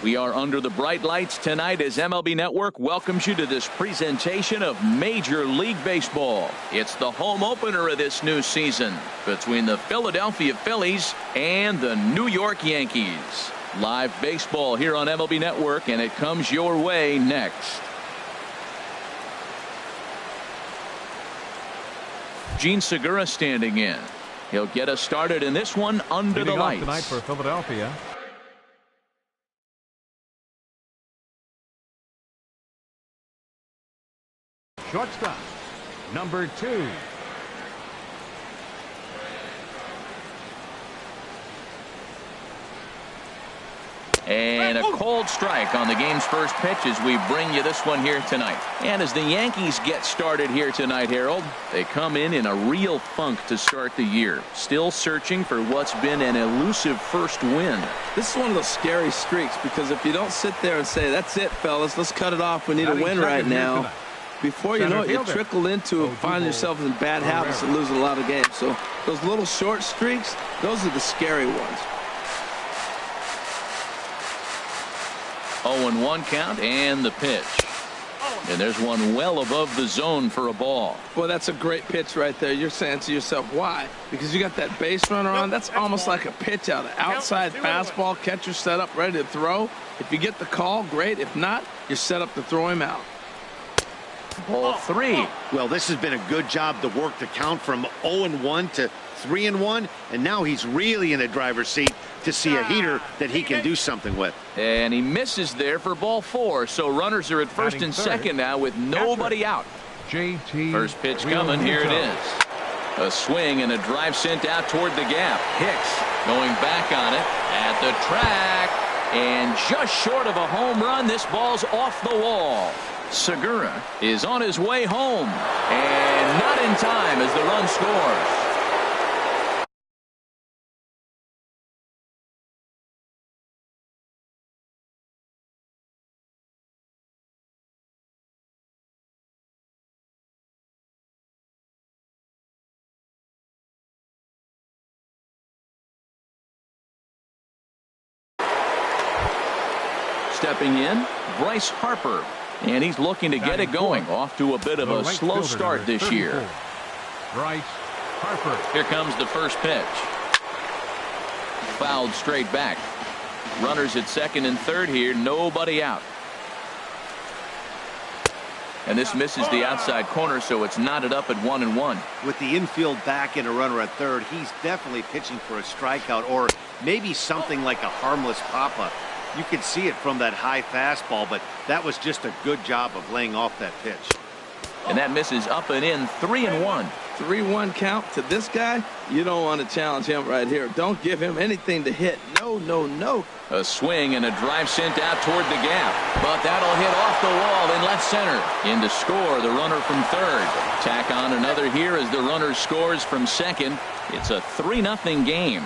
We are under the bright lights tonight as MLB Network welcomes you to this presentation of Major League Baseball. It's the home opener of this new season between the Philadelphia Phillies and the New York Yankees. Live baseball here on MLB Network, and it comes your way next. Gene Segura standing in. He'll get us started in this one under the lights. Tonight for Philadelphia. Shortstop, number 2. And a cold strike on the game's first pitch as we bring you this one here tonight. And as the Yankees get started here tonight, Harold, they come in a real funk to start the year. Still searching for what's been an elusive first win. This is one of those scary streaks because if you don't sit there and say, that's it, fellas, let's cut it off. We need a win right now. Before you know it, you trickle into finding yourself in bad habits and losing a lot of games. So those little short streaks, those are the scary ones. 0-1 count and the pitch. And there's one well above the zone for a ball. Boy, that's a great pitch right there. You're saying to yourself, why? Because you got that base runner on. That's almost like a pitch out. An outside fastball, catcher set up, ready to throw. If you get the call, great. If not, you're set up to throw him out. Ball 3. Well, this has been a good job to work the count from 0-1 to 3-1, and now he's really in the driver's seat to see a heater that he can do something with. And he misses there for ball 4, so runners are at first and second now with nobody out. First pitch coming, here it is. A swing and a drive sent out toward the gap. Hicks going back on it at the track, and just short of a home run, this ball's off the wall. Segura is on his way home, and not in time as the run scores. Stepping in, Bryce Harper. And he's looking to get it going. Off to a bit of a slow start this year. Bryce Harper. Here comes the first pitch. Fouled straight back. Runners at second and third here. Nobody out. And this misses the outside corner, so it's knotted up at 1-1. With the infield back and a runner at third, he's definitely pitching for a strikeout or maybe something like a harmless pop-up. You could see it from that high fastball, but that was just a good job of laying off that pitch. And that misses up and in. 3-1. 3-1 count to this guy. You don't want to challenge him right here. Don't give him anything to hit. No, no, no. A swing and a drive sent out toward the gap, but that'll hit off the wall in left center. In to score, the runner from third. Tack on another here as the runner scores from second. It's a 3-0 game.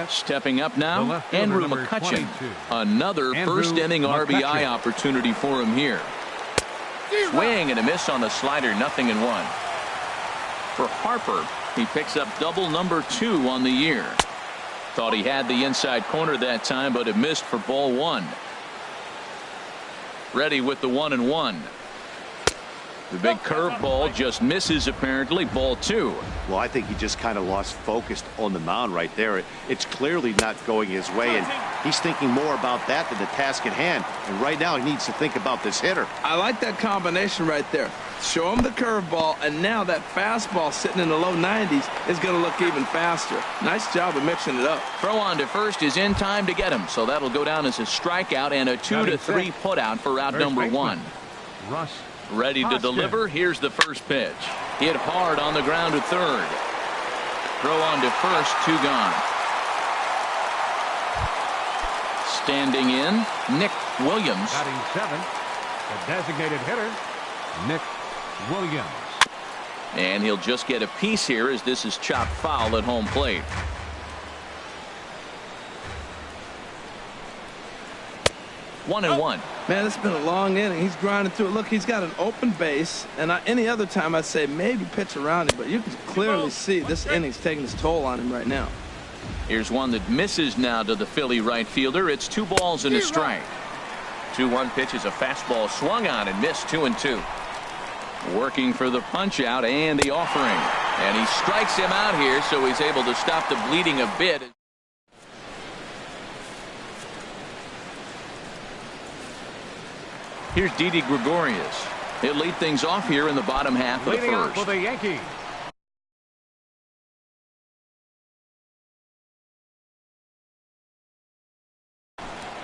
Stepping up now, Andrew McCutchen. Another first-inning RBI opportunity for him here. Swing and a miss on the slider, 0-1. For Harper, he picks up double number 2 on the year. Thought he had the inside corner that time, but it missed for ball 1. Ready with the 1-1. The big curveball just misses, apparently. Ball 2. Well, I think he just kind of lost focus on the mound right there. It's clearly not going his way, and he's thinking more about that than the task at hand. And right now, he needs to think about this hitter. I like that combination right there. Show him the curveball, and now that fastball sitting in the low 90s is going to look even faster. Nice job of mixing it up. Throw on to first is in time to get him, so that'll go down as a strikeout and a 2-3 putout for out number 1. Russ. Ready to deliver. Here's the first pitch. Hit hard on the ground to third. Throw on to first, 2 gone. Standing in, Nick Williams. Batting 7, the designated hitter, Nick Williams. And he'll just get a piece here as this is chopped foul at home plate. 1-1. Man, it's been a long inning. He's grinding through it. Look, he's got an open base, and any other time I'd say maybe pitch around him, but you can clearly see this inning's taking its toll on him right now. Here's one that misses now to the Philly right fielder. It's 2 balls and a strike. 2-1 pitch is a fastball swung on and missed. 2-2. Working for the punch out and the offering. And he strikes him out here, so he's able to stop the bleeding a bit. Here's Didi Gregorius. He'll lead things off here in the bottom half of the first. For the Yankees.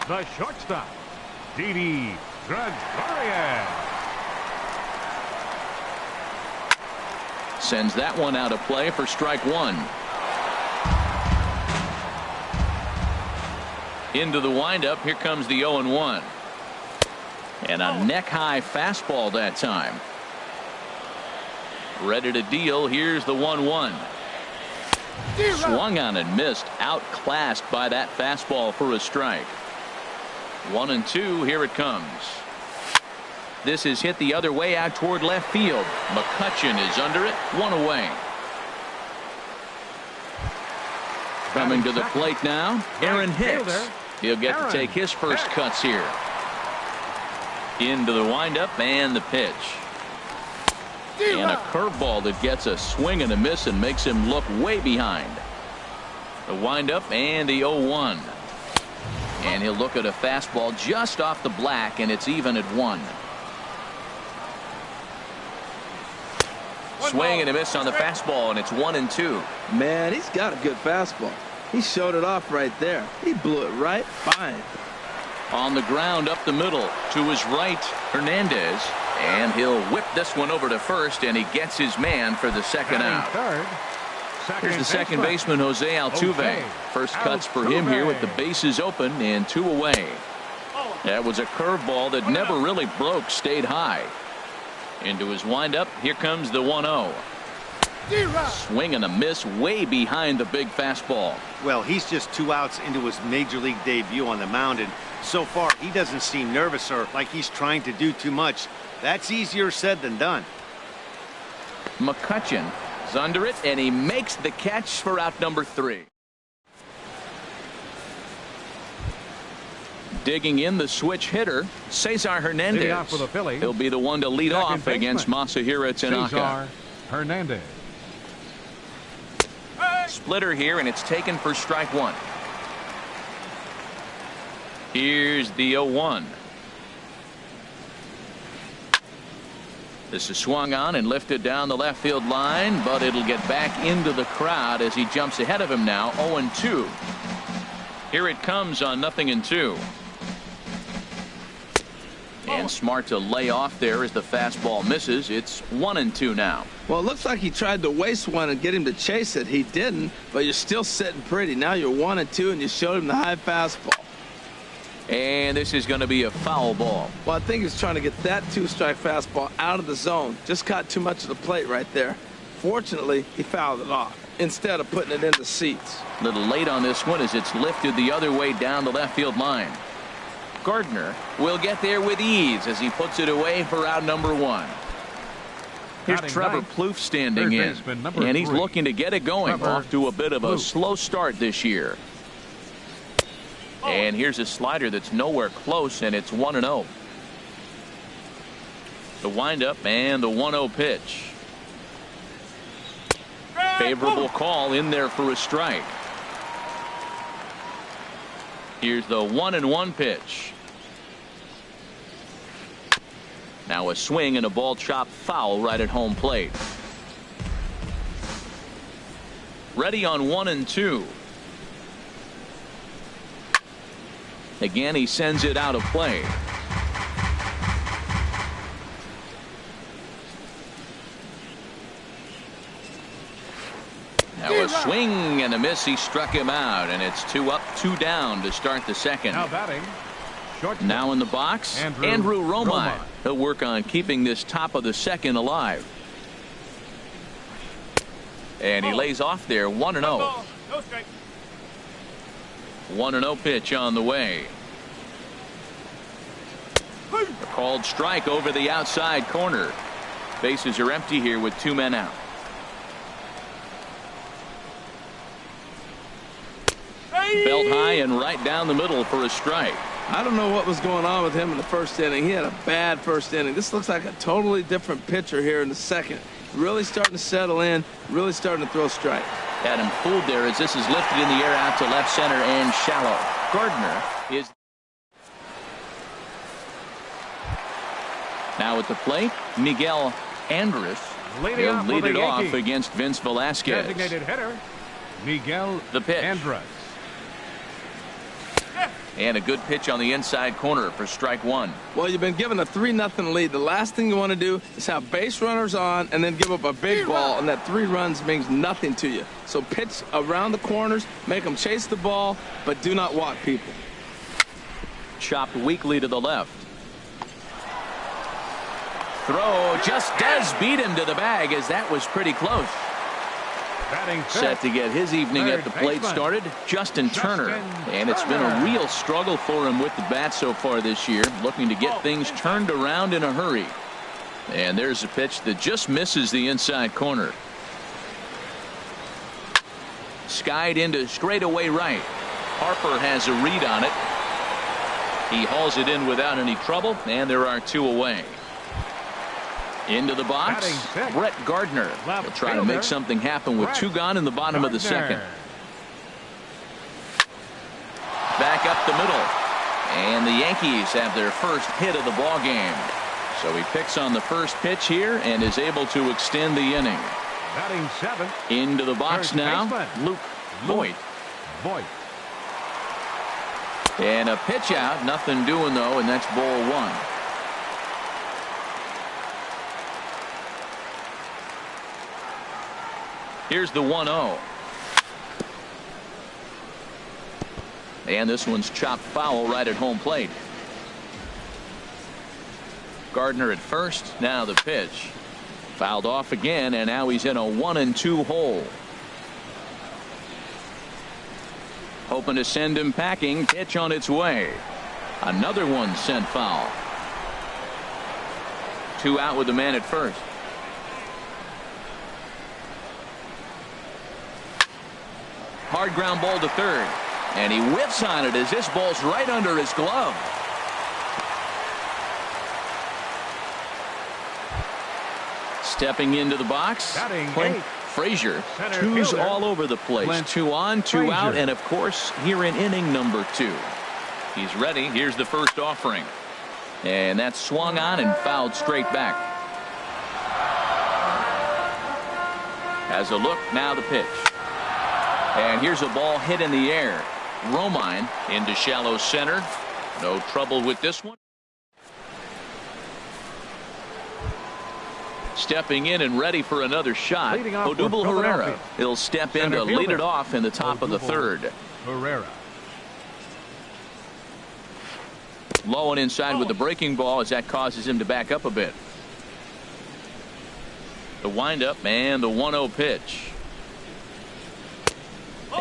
The shortstop, Didi Gregorius. Sends that one out of play for strike 1. Into the windup. Here comes the 0-1. And a neck-high fastball that time. Ready to deal. Here's the 1-1. Swung on and missed. Outclassed by that fastball for a strike. 1-2. Here it comes. This is hit the other way out toward left field. McCutchen is under it. 1 away. Coming to the plate now, Aaron Hicks. He'll get to take his first cuts here. Into the windup and the pitch. And a curveball that gets a swing and a miss and makes him look way behind. The windup and the 0-1. And he'll look at a fastball just off the black, and it's even at 1. Swing and a miss on the fastball, and it's 1-2. Man, he's got a good fastball. He showed it off right there. He blew it right by him. On the ground up the middle to his right, Hernandez, and he'll whip this one over to first, and he gets his man for the second out. Here's the second baseman, Jose Altuve. First cuts for him here with the bases open and 2 away. That was a curveball that never really broke, stayed high. Into his windup. Here comes the 1-0. Swing and a miss way behind the big fastball. Well, he's just 2 outs into his major league debut on the mound, and so far he doesn't seem nervous or like he's trying to do too much. That's easier said than done. McCutchen is under it, and he makes the catch for out number 3. Digging in the switch hitter, Cesar Hernandez. For the Phillies, he'll be the one to lead off against Masahiro Tanaka. Cesar Hernandez. Splitter here, and it's taken for strike 1. Here's the 0-1. This is swung on and lifted down the left field line, but it'll get back into the crowd as he jumps ahead of him now. 0-2. Here it comes on 0-2. And smart to lay off there as the fastball misses. It's 1-2 now. Well, it looks like he tried to waste one and get him to chase it. He didn't, but you're still sitting pretty. Now you're 1-2, and you showed him the high fastball. And this is going to be a foul ball. Well, I think he's trying to get that 2-strike fastball out of the zone. Just caught too much of the plate right there. Fortunately, he fouled it off instead of putting it in the seats. A little late on this one as it's lifted the other way down the left field line. Gardner will get there with ease as he puts it away for out number 1. Here's Trevor Plouffe standing in, and he's looking to get it going. Off to a bit of a slow start this year. And here's a slider that's nowhere close, and it's 1-0. The windup and the 1-0 pitch. Favorable call in there for a strike. Here's the 1-1 pitch. Now a swing and a ball chopped foul right at home plate. Ready on 1-2. Again, he sends it out of play. Now a swing and a miss. He struck him out, and it's 2 up, 2 down to start the second. Now batting. Now in the box, Andrew Romine. He'll work on keeping this top of the second alive. And he lays off there. 1-0. 1-0 pitch on the way. A called strike over the outside corner. Bases are empty here with 2 men out. Belt high and right down the middle for a strike. I don't know what was going on with him in the first inning. He had a bad first inning. This looks like a totally different pitcher here in the second. Really starting to settle in, really starting to throw strikes. Had him fooled there as this is lifted in the air out to left center and shallow. Gardner is now at the plate. Miguel Andres will lead it off against Vince Velasquez. Designated hitter, Miguel the pitch. Andres. And a good pitch on the inside corner for strike one. Well, you've been given a 3-0 lead. The last thing you want to do is have base runners on and then give up a big ball, and that 3 runs means nothing to you. So pitch around the corners, make them chase the ball, but do not walk people. Chopped weakly to the left. Throw just does beat him to the bag, as that was pretty close. Set to get his evening at the plate started, Justin Turner. And it's been a real struggle for him with the bat so far this year, looking to get things turned around in a hurry. And there's a pitch that just misses the inside corner. Skied into straightaway right. Harper has a read on it. He hauls it in without any trouble, and there are 2 away. Into the box, Brett Gardner will try to make something happen with 2 gone in the bottom of the second. Back up the middle, and the Yankees have their first hit of the ball game. So he picks on the first pitch here and is able to extend the inning. Batting 7th. Into the box now, Luke Voit. And a pitch out, nothing doing though, and that's ball 1. Here's the 1-0. And this one's chopped foul right at home plate. Gardner at first, now the pitch. Fouled off again, and now he's in a 1-2 hole. Hoping to send him packing. Pitch on its way. Another one sent foul. 2 out with the man at first. Hard ground ball to third, and he whiffs on it as this ball's right under his glove. Stepping into the box, Clint Frazier. 2's all over the place. 2 on, 2 out, and of course here in inning number 2. He's ready. Here's the first offering, and that's swung on and fouled straight back. Has a look, now the pitch. And here's a ball hit in the air. Romine into shallow center. No trouble with this one. Stepping in and ready for another shot, Odubel Herrera. He'll step in to lead it off in the top of the third. Low and inside with the breaking ball as that causes him to back up a bit. The windup and the 1-0 pitch.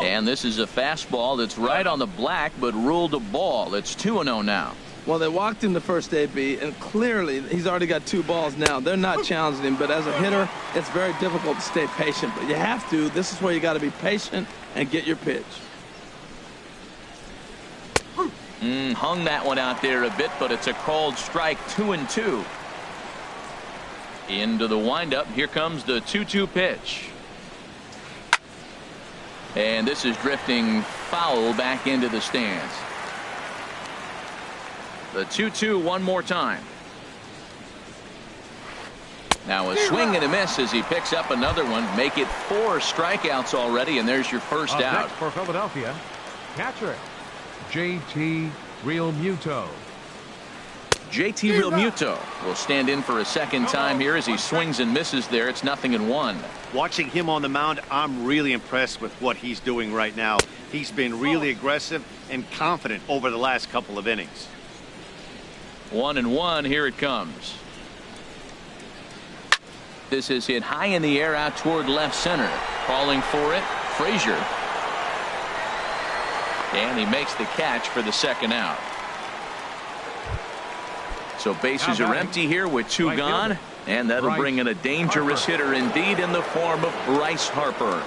And this is a fastball that's right on the black, but ruled a ball. It's 2-0 now. Well, they walked him the first AB, and clearly he's already got 2 balls now. They're not challenging him, but as a hitter, it's very difficult to stay patient. But you have to. This is where you got to be patient and get your pitch. Hung that one out there a bit, but it's a called strike. 2-2. Into the windup. Here comes the 2-2 pitch. And this is drifting foul back into the stands. The 2-2 one more time. Now a swing and a miss as he picks up another one. Make it 4 strikeouts already, and there's your first out. Next for Philadelphia, catcher JT Realmuto. JT Realmuto will stand in for a second time here as he swings and misses there. It's 0-1. Watching him on the mound, I'm really impressed with what he's doing right now. He's been really aggressive and confident over the last couple of innings. 1-1. Here it comes. This is hit high in the air out toward left center. Calling for it, Frazier. And he makes the catch for the second out. So bases are empty here with 2 gone, and that'll bring in a dangerous hitter indeed in the form of Bryce Harper.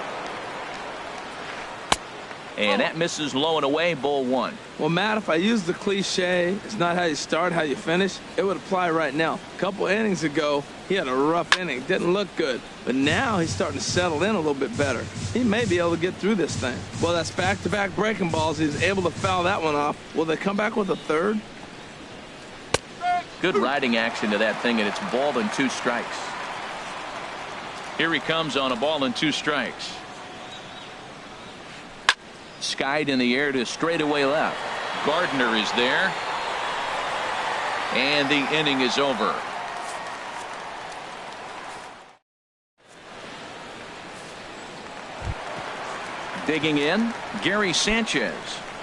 And that misses low and away, ball one. Well, Matt, if I use the cliche, it's not how you start, how you finish, it would apply right now. A couple innings ago, he had a rough inning. Didn't look good. But now he's starting to settle in a little bit better. He may be able to get through this thing. Well, that's back-to-back breaking balls. He's able to foul that one off. Will they come back with a third? Good riding action to that thing, and it's ball and 2 strikes. Here he comes on a ball and 2 strikes. Skied in the air to straightaway left. Gardner is there. And the inning is over. Digging in, Gary Sanchez.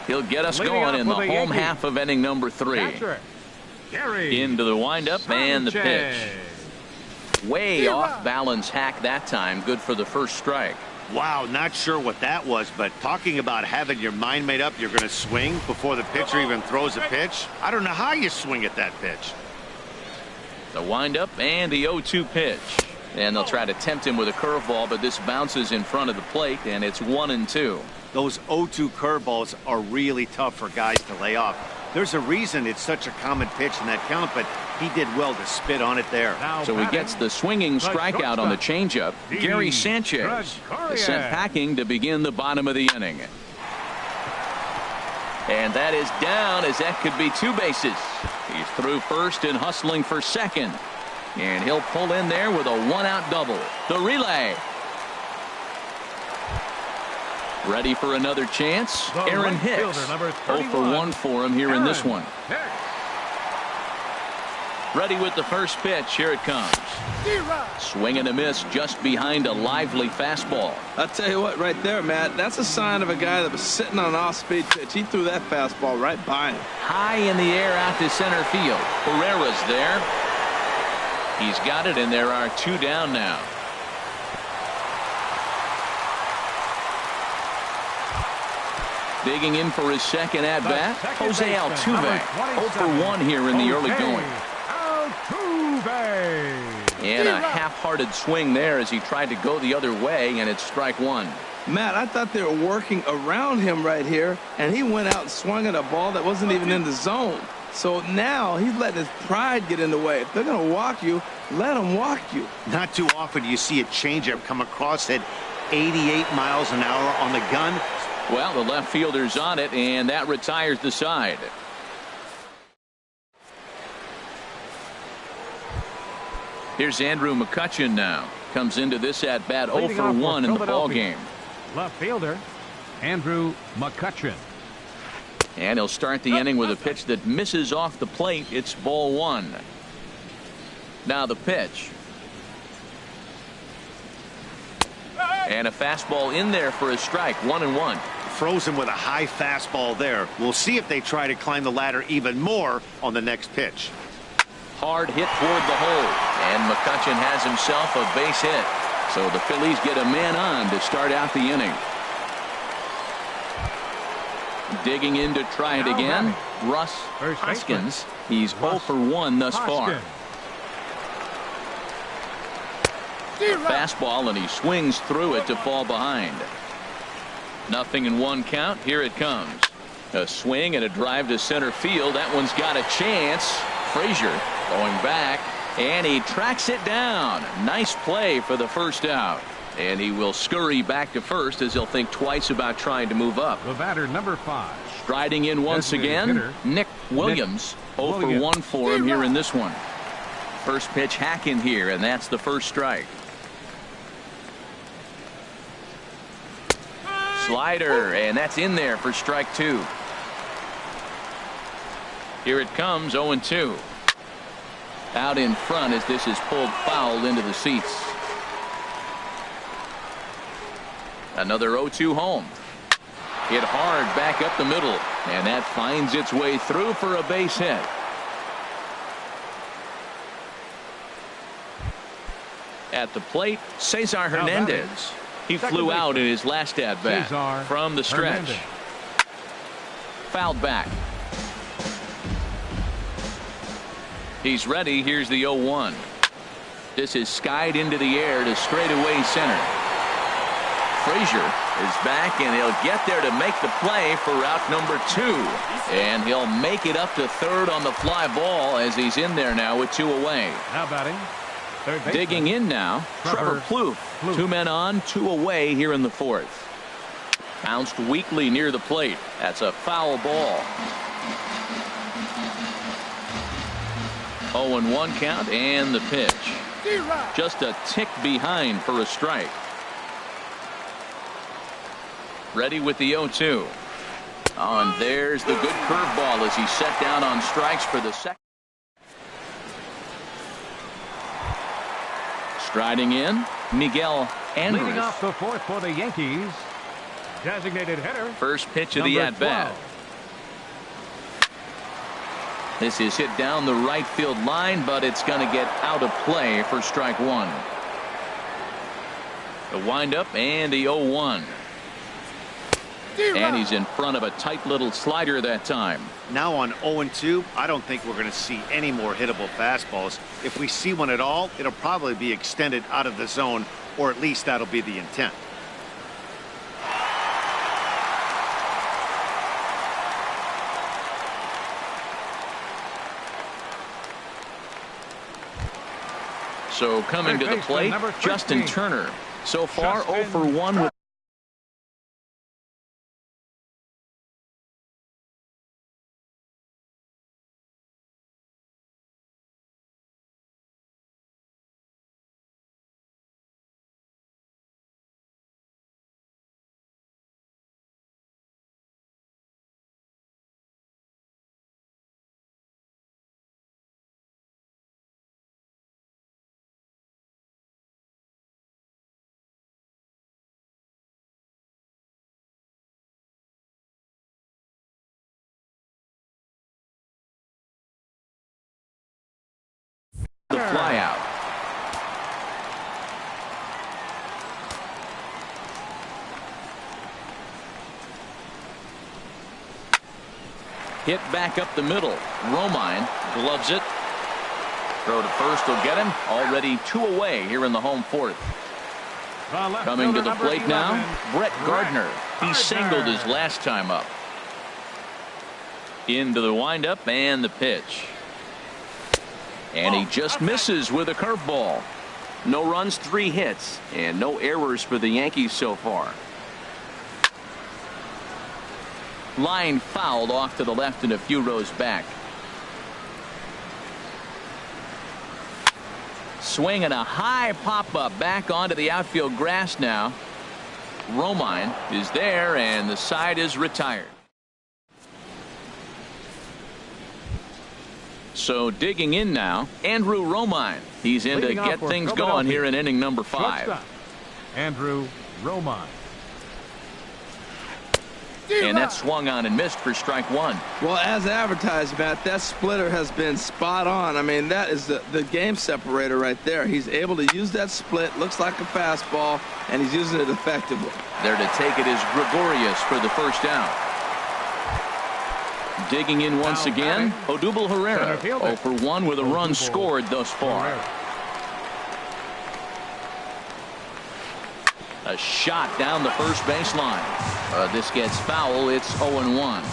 He'll get us going in the home half of inning number 3. Gary Into the windup and the pitch. Way Zero. off balance hack that time. Good for the first strike. Wow, not sure what that was, but talking about having your mind made up you're going to swing before the pitcher even throws a pitch. I don't know how you swing at that pitch. The windup and the 0-2 pitch. And they'll try to tempt him with a curveball, but this bounces in front of the plate, and it's 1-2. Those 0-2 curveballs are really tough for guys to lay off. There's a reason it's such a common pitch in that count, but he did well to spit on it there. So he gets the swinging strikeout on the changeup. Gary Sanchez is sent packing to begin the bottom of the inning. And that is down, as that could be 2 bases. He's through first and hustling for second. And he'll pull in there with a 1-out double. The relay. Ready for another chance. Aaron Hicks. 0 for 1 for him here in this one. Ready with the first pitch. Here it comes. Swing and a miss just behind a lively fastball. I'll tell you what, right there, Matt, that's a sign of a guy that was sitting on an off-speed pitch. He threw that fastball right by him. High in the air out to center field. Herrera's there. He's got it, and there are 2 down now. Digging in for his second at-bat, Jose Altuve. 0 for 1 here in the early going. And a half-hearted swing there as he tried to go the other way, and it's strike 1. Matt, I thought they were working around him right here, and he went out and swung at a ball that wasn't even in the zone. So now he's letting his pride get in the way. If they're going to walk you, let them walk you. Not too often do you see a changeup come across at 88 miles an hour on the gun. Well, the left fielder's on it, and that retires the side. Here's Andrew McCutchen now. Comes into this at-bat 0 for 1 in the ballgame. Left fielder, Andrew McCutchen. And he'll start the inning with a pitch that misses off the plate. It's ball 1. Now the pitch. And a fastball in there for a strike. 1-1. Froze him with a high fastball there. We'll see if they try to climb the ladder even more on the next pitch. Hard hit toward the hole. And McCutchen has himself a base hit. So the Phillies get a man on to start out the inning. Digging in to try it again. Russ Hoskins. He's 0 for 1 thus far. A fastball, and he swings through it to fall behind. 0-1 count. Here it comes. A swing and a drive to center field. That one's got a chance. Frazier going back, and he tracks it down. Nice play for the first out. And he will scurry back to first as he'll think twice about trying to move up. The batter, number 5. Striding in once again, Nick Williams. 0 for 1 for him here in this one. First pitch hack in here, and that's the first strike. Slider, and that's in there for strike 2. Here it comes, 0-2. Out in front as this is pulled foul into the seats. Another 0-2 home. Hit hard back up the middle, and that finds its way through for a base hit. At the plate, Cesar Hernandez. He flew out in his last at-bat from the stretch. Fouled back. He's ready. Here's the 0-1. This is skied into the air to straightaway center. Frazier is back, and he'll get there to make the play for route number 2. And he'll make it up to third on the fly ball as he's in there now with 2 away. Now batting. Third baseman. Digging in now, Trevor Plouffe. 2 men on, 2 away here in the 4th. Bounced weakly near the plate. That's a foul ball. 0-1 count, and the pitch. Just a tick behind for a strike. Ready with the 0-2. Oh, and there's the good curveball as he set down on strikes for the second. Striding in, Miguel Andrews. Leading off the 4th for the Yankees. Designated hitter. First pitch of the at-bat. This is hit down the right field line, but it's going to get out of play for strike 1. The windup and the 0-1. And he's in front of a tight little slider that time. Now on 0-2, I don't think we're going to see any more hittable fastballs. If we see one at all, it'll probably be extended out of the zone, or at least that'll be the intent. So coming to the plate, Justin Turner. So far 0 for 1 with the fly out. Hit back up the middle. Romine gloves it. Throw to first will get him. Already 2 away here in the home 4th. Coming to the plate now, Brett Gardner. He singled his last time up. Into the windup and the pitch. And he just misses with a curveball. No runs, 3 hits, and no errors for the Yankees so far. Line fouled off to the left and a few rows back. Swing and a high pop-up back onto the outfield grass now. Romine is there, and the side is retired. So digging in now, Andrew Romine. He's in to get things going here in inning number 5. Andrew Romine. And that swung on and missed for strike 1. Well, as advertised, Matt, that splitter has been spot on. I mean, that is the game separator right there. He's able to use that split, looks like a fastball, and he's using it effectively. There to take it is Gregorius for the first out. Digging in once again, Odubel Herrera, 0 for 1 with a run scored thus far. A shot down the first baseline. This gets foul. It's 0-1.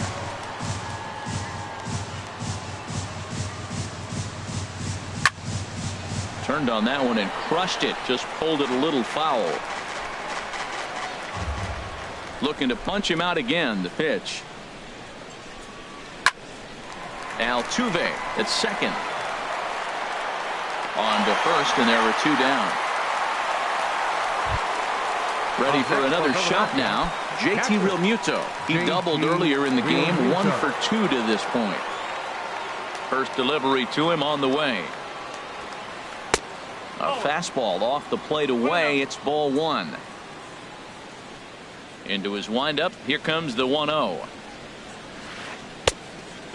Turned on that one and crushed it. Just pulled it a little foul. Looking to punch him out again. The pitch. Altuve at second. On to first, and there were 2 down. Ready for another shot now. JT Realmuto. He doubled earlier in the game. 1 for 2 to this point. First delivery to him on the way. A fastball off the plate away. It's ball 1. Into his windup. Here comes the 1-0.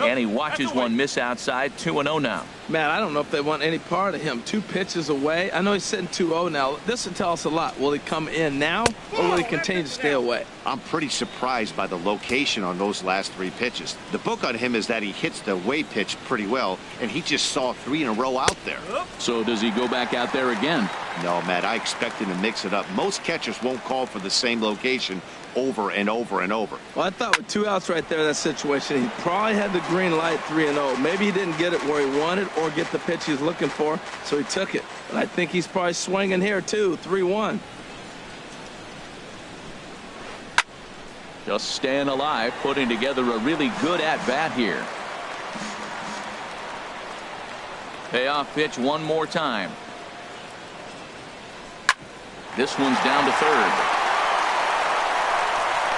And he watches one miss outside. 2-0 now. Man, I don't know if they want any part of him. 2 pitches away. I know he's sitting 2-0 now. This will tell us a lot. Will he come in now, or will he continue to stay away? I'm pretty surprised by the location on those last 3 pitches. The book on him is that he hits the away pitch pretty well, and he just saw 3 in a row out there. So does he go back out there again? No, Matt, I expect him to mix it up. Most catchers won't call for the same location over and over and over. Well, I thought with 2 outs right there in that situation, he probably had the green light 3-0. Maybe he didn't get it where he wanted or get the pitch he was looking for, so he took it. But I think he's probably swinging here, too, 3-1. Just staying alive, putting together a really good at-bat here. Payoff pitch one more time. This one's down to third.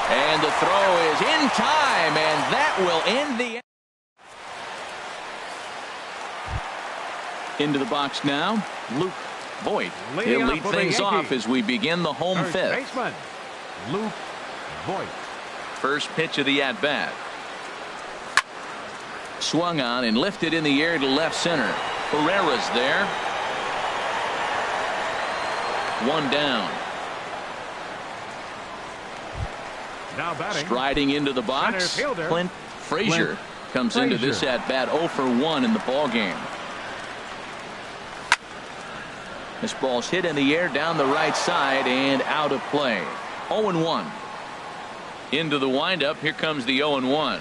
And the throw is in time, and that will end the... Into the box now, Luke Voigt. He'll lead things off as we begin the home fifth. Baseman, Luke Voigt. First pitch of the at-bat. Swung on and lifted in the air to left center. Herrera's there. One down. Now batting. Striding into the box, Clint Frazier comes into this at-bat 0 for 1 in the ball game. This ball's hit in the air down the right side and out of play. 0-1. Into the windup. Here comes the 0-1.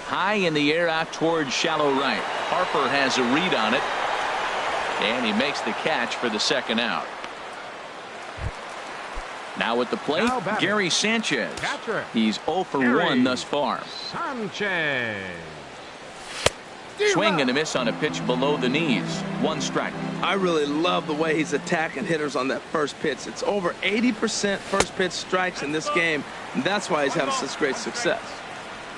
High in the air out towards shallow right. Harper has a read on it, and he makes the catch for the second out. Now at the plate, Gary Sanchez. Catcher. He's 0 for 1 thus far. Sanchez. Swing and a miss on a pitch below the knees. One strike. I really love the way he's attacking hitters on that first pitch. It's over 80% first pitch strikes in this game, and that's why he's having such great success.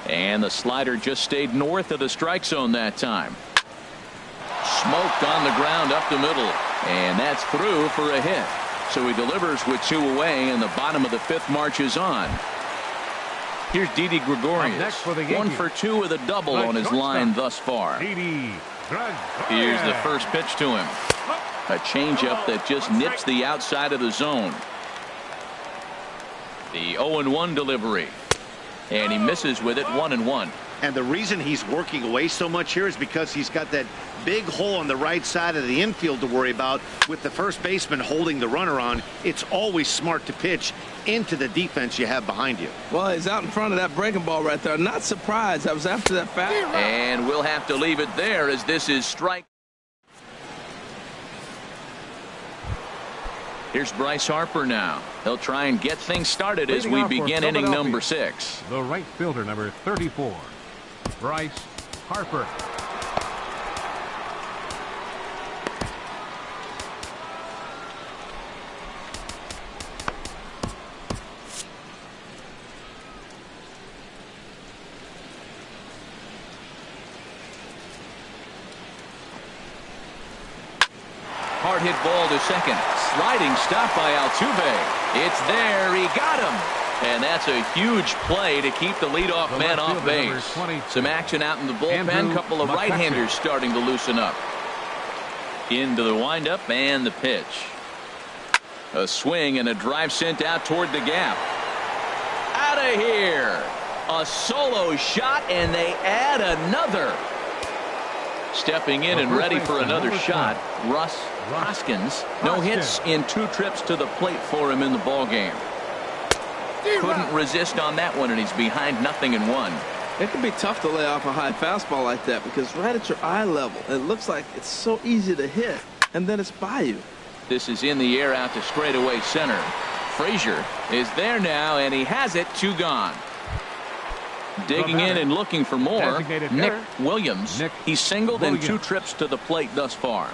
And the slider just stayed north of the strike zone that time. Smoked on the ground up the middle, and that's through for a hit. So he delivers with 2 away, and the bottom of the fifth marches on. Here's Didi Gregorius, 1 for 2 with a double on his line thus far. Here's the first pitch to him. A changeup that just nips the outside of the zone. The 0-1 delivery. And he misses with it, 1-1. And the reason he's working away so much here is because he's got that big hole on the right side of the infield to worry about. With the first baseman holding the runner on, it's always smart to pitch into the defense you have behind you. Well, he's out in front of that breaking ball right there. Not surprised. I was after that foul. And we'll have to leave it there as this is strike. Here's Bryce Harper now. He'll try and get things started as we begin inning number 6. The right fielder, number 34, Bryce Harper. Hard hit ball to second. Sliding stop by Altuve. It's there. He got him. And that's a huge play to keep the leadoff man off base. Some action out in the bullpen. Couple of right-handers starting to loosen up. Into the windup and the pitch. A swing and a drive sent out toward the gap. Out of here. A solo shot, and they add another. Stepping in and ready for another shot, Russ Hoskins. No hits in 2 trips to the plate for him in the ball game. Couldn't resist on that one, and he's behind 0-1. It can be tough to lay off a high fastball like that because right at your eye level, it looks like it's so easy to hit, and then it's by you. This is in the air out to straightaway center. Frazier is there now, and he has it. 2 gone. Digging in and looking for more, Nick Williams. He's singled in 2 trips to the plate thus far.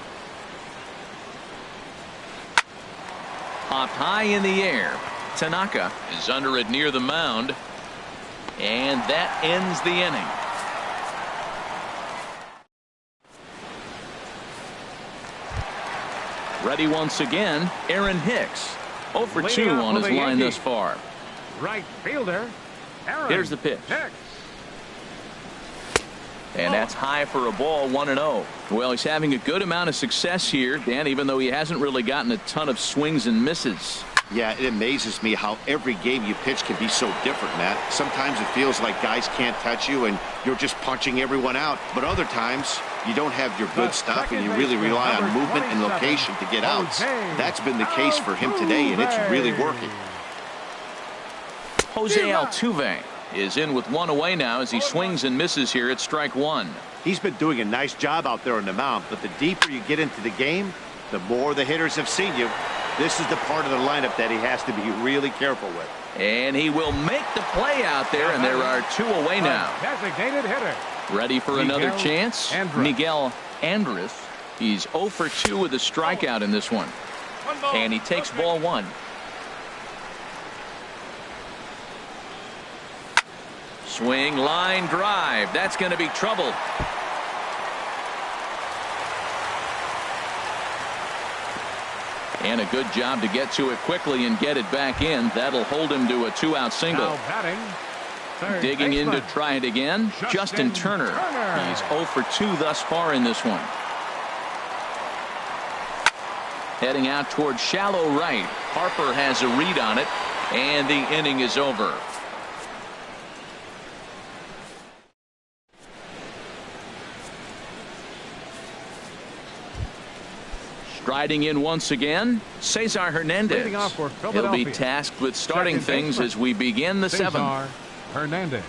Popped high in the air. Tanaka is under it near the mound. And that ends the inning. Ready once again, Aaron Hicks. 0 for 2 on his line thus far. Right fielder. Here's the pitch. And that's high for a ball, 1-0. Well, he's having a good amount of success here, Dan, even though he hasn't really gotten a ton of swings and misses. Yeah, it amazes me how every game you pitch can be so different, Matt. Sometimes it feels like guys can't touch you and you're just punching everyone out. But other times, you don't have your good stuff and you really rely on movement and location to get outs. That's been the case for him today, and it's really working. Jose Altuve is in with one away now as he swings and misses here at strike one. He's been doing a nice job out there on the mound, but the deeper you get into the game, the more the hitters have seen you. This is the part of the lineup that he has to be really careful with. And he will make the play out there, and there are two away now. Designated hitter. Ready for another chance? Miguel Andres. He's 0 for 2 with a strikeout in this one. And he takes ball one. Swing, line drive. That's going to be trouble. And a good job to get to it quickly and get it back in. That'll hold him to a 2-out single. Now batting, Digging in to try it again, Justin Turner. He's 0 for 2 thus far in this one. Heading out towards shallow right. Harper has a read on it, and the inning is over. Striding in once again, Cesar Hernandez. He'll be tasked with starting things as we begin the seventh. Hernandez.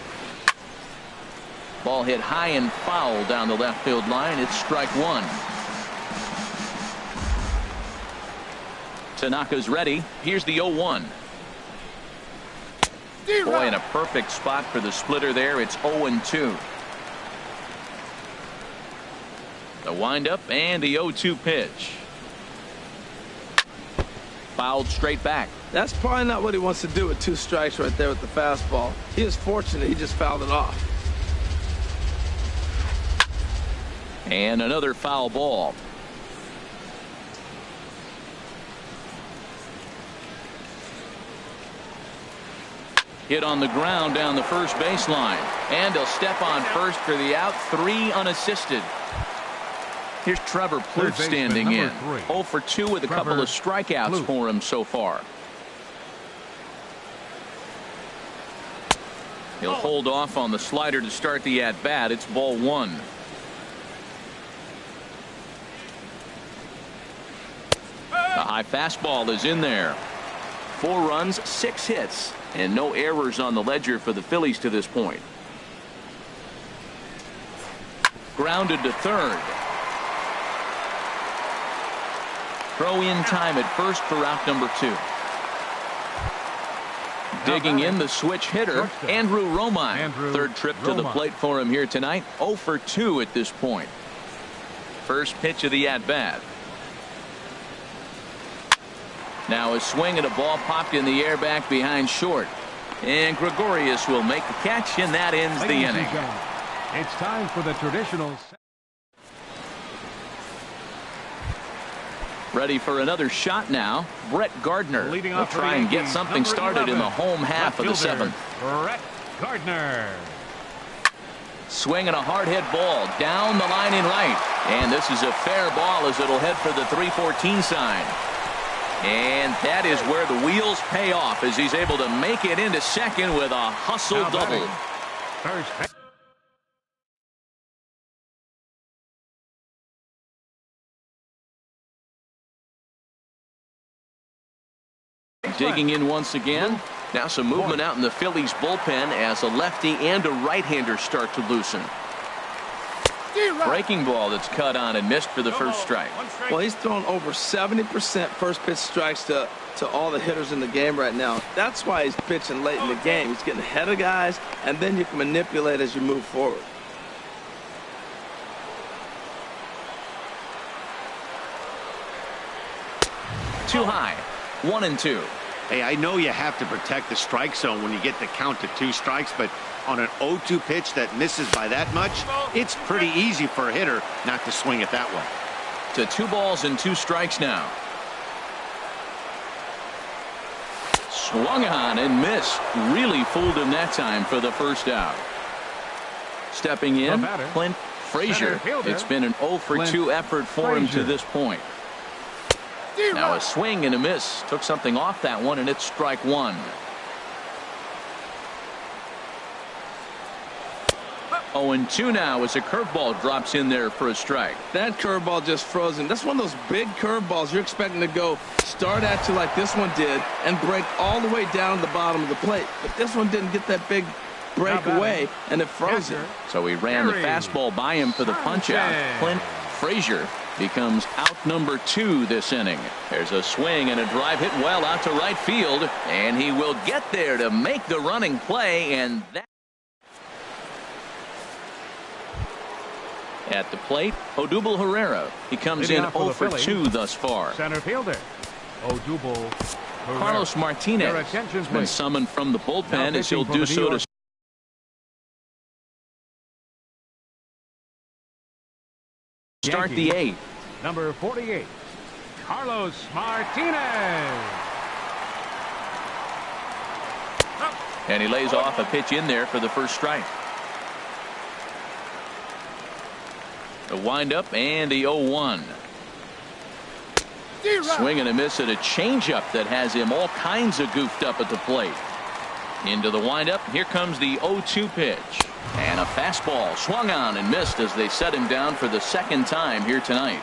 Ball hit high and foul down the left field line. It's strike one. Tanaka's ready. Here's the 0-1. Boy, in a perfect spot for the splitter there. It's 0-2. The windup and the 0-2 pitch. Fouled straight back. That's probably not what he wants to do with 2 strikes right there with the fastball. He is fortunate he just fouled it off. And another foul ball. Hit on the ground down the first baseline. And he'll step on first for the out. 3 unassisted. Here's Trevor Plouffe standing in. 0 for 2 with a couple of strikeouts for him so far. He'll hold off on the slider to start the at-bat. It's ball 1. The high fastball is in there. 4 runs, 6 hits, and no errors on the ledger for the Phillies to this point. Grounded to third. Throw in time at first for out number 2. Digging in the switch hitter, Andrew Romine. Third trip to the plate for him here tonight. 0 for 2 at this point. First pitch of the at-bat. Now a swing and a ball popped in the air back behind short. And Gregorius will make the catch, and that ends the inning. It's time for the traditional. Ready for another shot now. Brett Gardner will try and get something started in the home half of the 7th. Brett Gardner. Swing and a hard hit ball down the line in right. And this is a fair ball as it'll head for the 314 sign. And that is where the wheels pay off as he's able to make it into second with a hustle double. First. Digging in once again. Now some movement out in the Phillies bullpen as a lefty and a right-hander start to loosen. Breaking ball that's cut on and missed for the first strike. Well, he's thrown over 70% first pitch strikes to all the hitters in the game right now. That's why he's pitching late in the game. He's getting ahead of guys, and then you can manipulate as you move forward. Too high. 1-2. Hey, I know you have to protect the strike zone when you get the count to 2 strikes, but on an 0-2 pitch that misses by that much, it's pretty easy for a hitter not to swing it that way. To 2 balls and 2 strikes now. Swung on and missed. Really fooled him that time for the first out. Stepping in, Clint Frazier. It's been an 0 for 2 effort for him to this point. Now a swing and a miss. Took something off that one, and it's strike one. 0-2 now as a curveball drops in there for a strike. That curveball just frozen. That's one of those big curveballs you're expecting to go start at you like this one did and break all the way down to the bottom of the plate. But this one didn't get that big breakaway, and it froze it. So he ran the fastball by him for the punch out. Clint Frazier becomes out number 2 this inning. There's a swing and a drive hit well out to right field, and he will get there to make the running play, and that at the plate, Odubel Herrera. He comes in 0 for 2 thus far. Center fielder, Odubel Herrera. Carlos Martinez has been summoned from the bullpen as he'll do so to start the 8th. Number 48, Carlos Martinez. And he lays off a pitch in there for the first strike. The windup and the 0-1. Swing and a miss at a changeup that has him all kinds of goofed up at the plate. Into the windup. Here comes the 0-2 pitch. And a fastball swung on and missed as they set him down for the second time here tonight.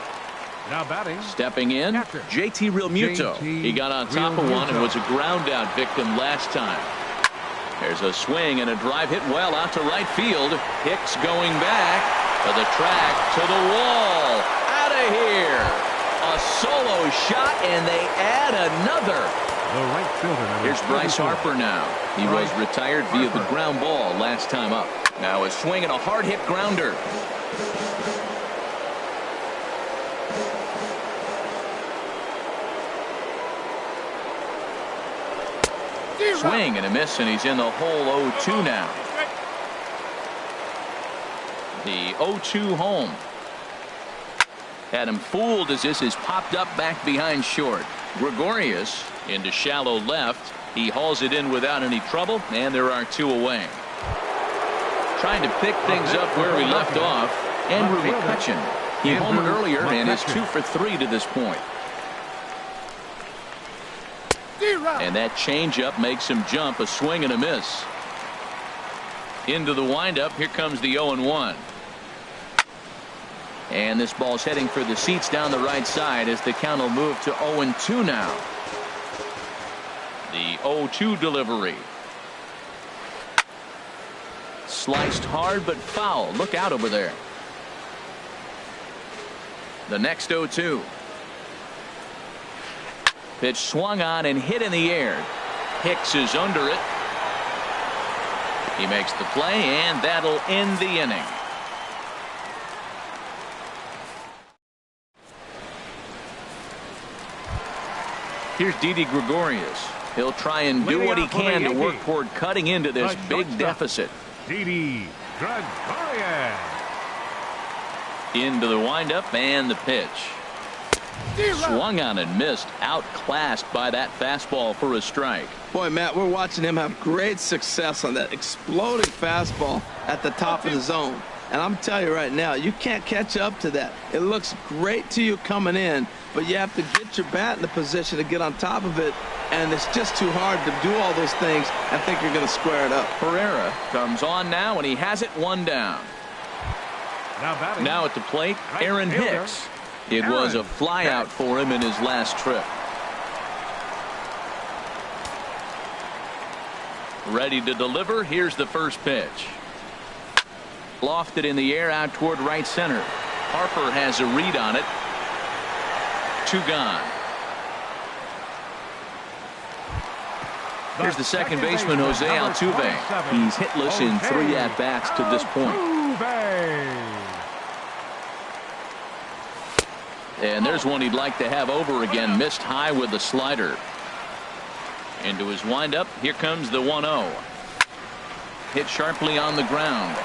Now batting. Stepping in, JT Realmuto. He got on top of one and was a ground out victim last time. There's a swing and a drive hit well out to right field. Hicks going back to the track, to the wall. Out of here. A solo shot, and they add another. The right fielder. Here's Bryce Harper now. He was retired via the ground ball last time up. Now a swing and a hard hit grounder. Swing and a miss, and he's in the hole 0-2 now. The 0-2 home. Had him fooled as this is popped up back behind short. Gregorius into shallow left. He hauls it in without any trouble, and there are 2 away. Trying to pick things up where we left off. Andrew McCutchen. He homered earlier and is 2 for 3 to this point. And that changeup makes him jump. A swing and a miss. Into the windup. Here comes the 0-1. And this ball's heading for the seats down the right side as the count will move to 0-2 now. The 0-2 delivery. Sliced hard but foul. Look out over there. The next 0-2. Pitch swung on and hit in the air. Hicks is under it. He makes the play, and that'll end the inning. Here's Didi Gregorius. He'll try and do what he can to work toward cutting into this big deficit. Didi Gregorius. Into the windup and the pitch. Swung on and missed. Outclassed by that fastball for a strike. Boy, Matt, we're watching him have great success on that exploding fastball at the top of the zone. And I'm telling you right now, you can't catch up to that. It looks great to you coming in, but you have to get your bat in the position to get on top of it, and it's just too hard to do all those things and think you're going to square it up. Herrera comes on now, and he has it 1 down. Now at the plate, Aaron Hicks. It was a flyout for him in his last trip. Ready to deliver. Here's the first pitch. Lofted in the air out toward right center. Harper has a read on it. 2 gone. Here's the second baseman, Jose Altuve. He's hitless in 3 at-bats to this point. And there's one he'd like to have over again. Missed high with the slider. Into his windup. Here comes the 1-0. Hit sharply on the ground.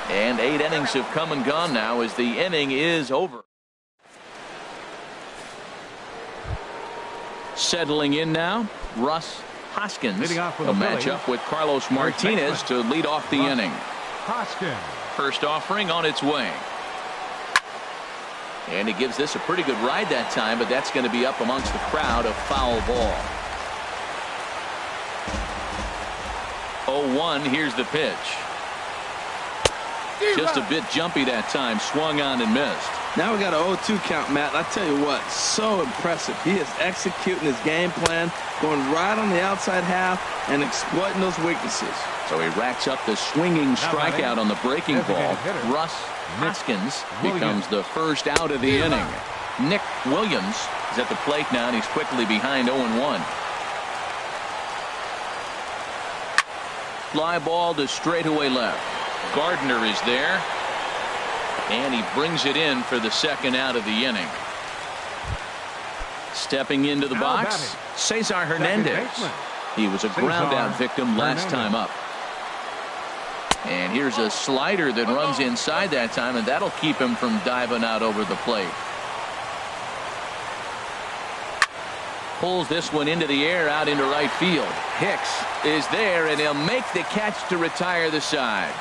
And 8 innings have come and gone now as the inning is over. Settling in now, Russ Hoskins will match up with Carlos Martinez to lead off the inning. First offering on its way. And he gives this a pretty good ride that time, but that's going to be up amongst the crowd. A foul ball. 0-1. Here's the pitch. Just a bit jumpy that time. Swung on and missed. Now we got an 0-2 count, Matt. I tell you what, so impressive. He is executing his game plan, going right on the outside half and exploiting those weaknesses. So he racks up the swinging strikeout on the breaking ball. Russ Hoskins becomes the first out of the inning. Nick Williams is at the plate now, and he's quickly behind 0-1. Fly ball to straightaway left. Gardner is there, and he brings it in for the second out of the inning. Stepping into the box, Cesar Hernandez. He was a ground out victim last time up. And here's a slider that runs inside that time, and that'll keep him from diving out over the plate. Pulls this one into the air out into right field. Hicks is there, and he'll make the catch to retire the side.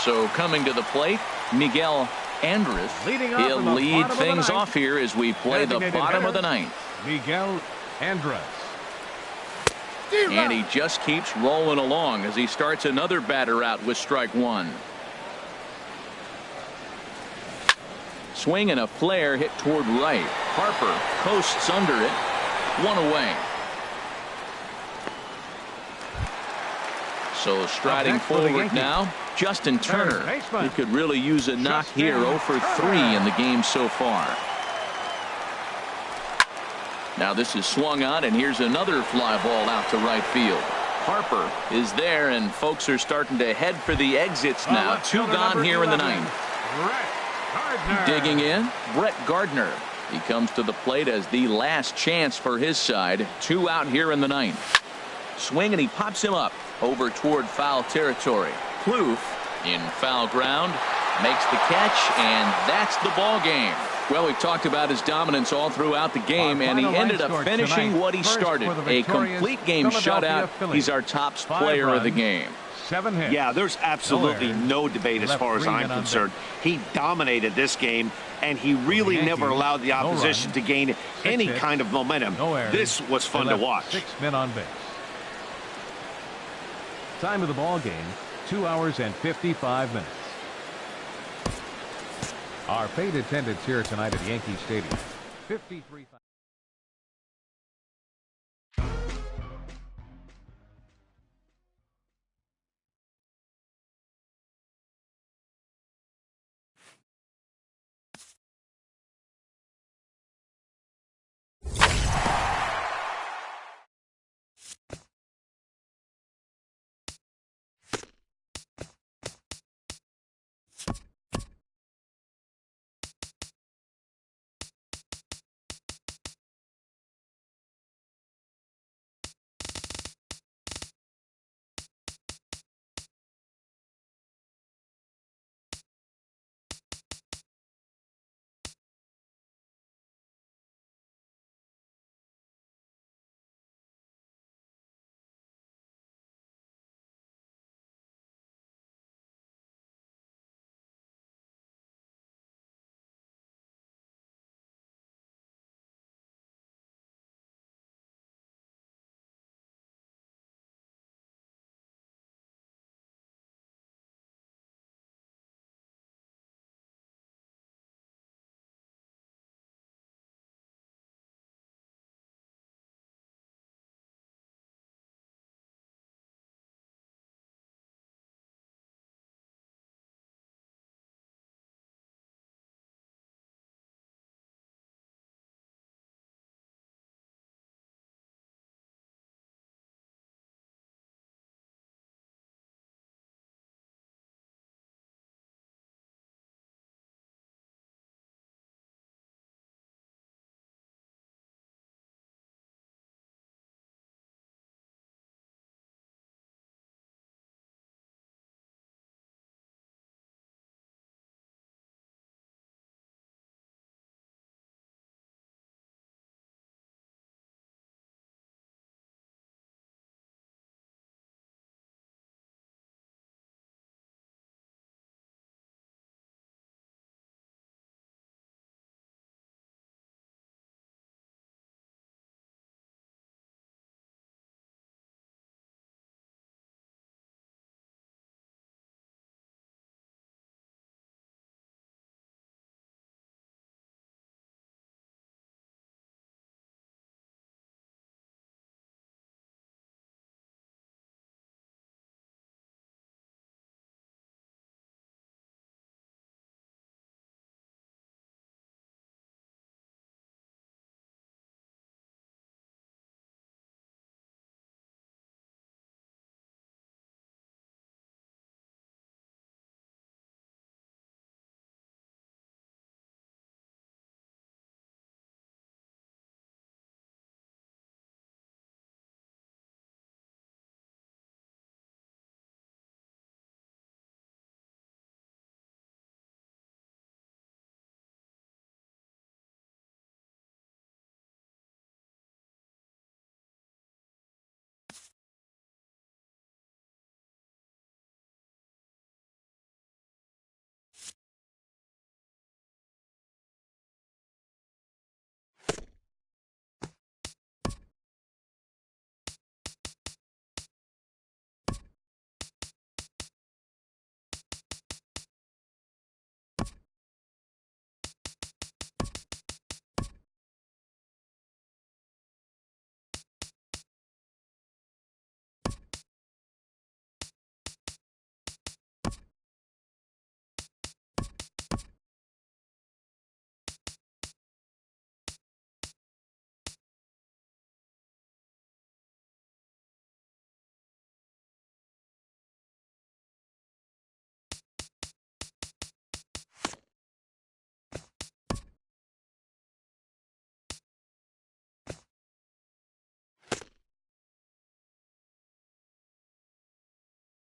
So coming to the plate, Miguel Andres. He'll lead things off here as we play the bottom of the ninth. Miguel Andres. And he just keeps rolling along as he starts another batter out with strike one. Swing and a flare hit toward right. Harper coasts under it. One away. So striding forward now, Justin Turner. He could really use a knock here. 0 for 3 in the game so far. Now this is swung on, and here's another fly ball out to right field. Harper is there, and folks are starting to head for the exits now. 2 gone here in the ninth. Digging in, Brett Gardner. He comes to the plate as the last chance for his side. 2 out here in the ninth. Swing, and he pops him up over toward foul territory. Plouffe in foul ground makes the catch, and that's the ball game. Well, we talked about his dominance all throughout the game, and he ended up finishing what he started. A complete game shutout. He's our top player of the game. 7 hits. Yeah, there's absolutely no debate as far as I'm concerned. He dominated this game, and he really never allowed the opposition to gain any kind of momentum. This was fun to watch. 6 men on base. Time of the ball game, 2 hours and 55 minutes. Our paid attendance here tonight at Yankee Stadium, 53,000.